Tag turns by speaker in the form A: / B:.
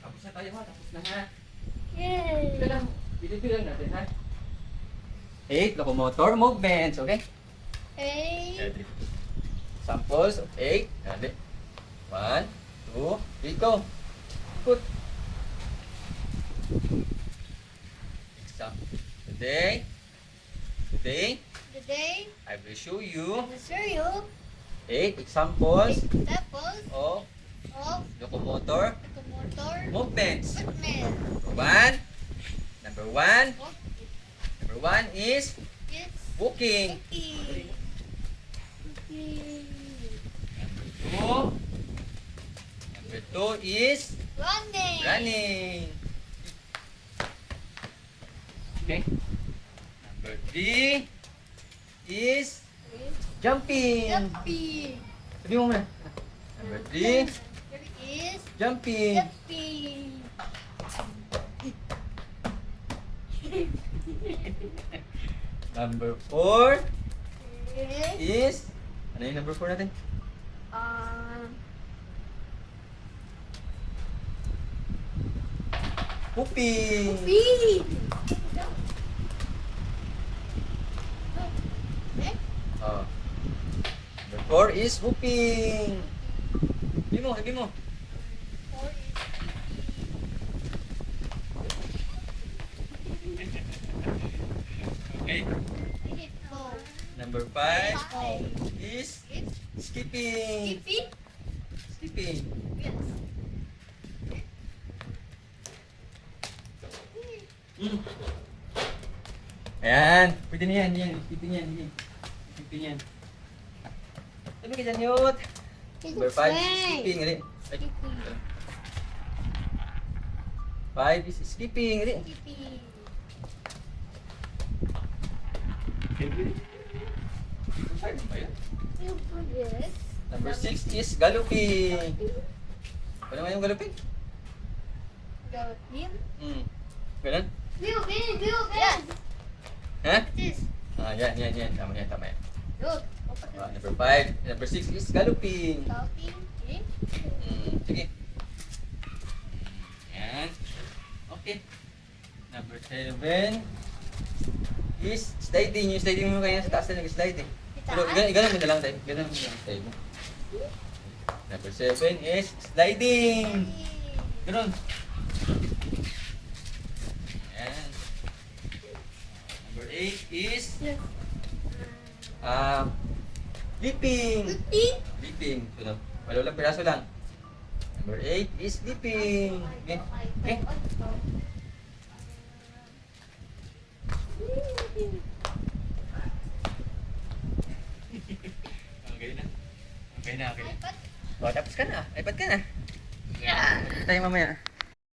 A: Tapos na tayo ha, tapos na ha.
B: Yay!
A: Ito lang, bilang natin ha. 8 locomotor movements, okay?
B: Eight.
A: Ready. Samples of 8. Ready. 1, 2, 3, go. Put. Example. Today,
B: Today,
A: I will show you
B: I will show you
A: 8 examples
B: examples
A: of
B: of
A: locomotor
B: locomotor
A: movements.
B: movement.
A: Number one is
B: It's
A: walking.
B: walking.
A: Number two is
B: Running.
A: running. Okay. Number three is jumping.
B: Jumping.
A: Sabi mo muna. Number three,
B: There is
A: jumping.
B: jumping.
A: Number four
B: Is
A: is, ano yung number four natin? Hooping.
B: bee. Next.
A: Oh. Number four is hooping. Sabi mo.
B: Four is
A: Okay.
B: four.
A: Number five
B: Five.
A: is
B: It's
A: skipping.
B: skipping.
A: Skipping.
B: Yes.
A: Mm. Ayan. Pwede na yan. Skipping yan. Skipping yan. Sabi ka dyan, Yot. Number five is skipping. Gali. Ay.
B: Skipping.
A: Five is skipping. Gali.
B: Skipping.
A: Five ba yun?
B: Yes.
A: Number six is galloping. Ano nga yung galloping?
B: Galloping.
A: Ganun?
B: Yes.
A: Ha?
B: This.
A: Yan. Tama yan.
B: Good.
A: Number five. Number six is galloping.
B: Galloping. Okay.
A: Sige. Yan. Okay. Number seven is sliding. Yung sliding mo kaya sa taas na nag-slide eh. Pero ganun mo na lang tayo. Ganun mo na lang tayo. Number seven is sliding. Ganun. Yan. Number eight is leaping.
B: Fifteen.
A: Leaping. So, walang piraso lang. Number 8 is leaping. Okay. Okay. Okay na.
B: iPad.
A: O, tapos ka na. iPad ka na. Yeah. Tayo mamaya.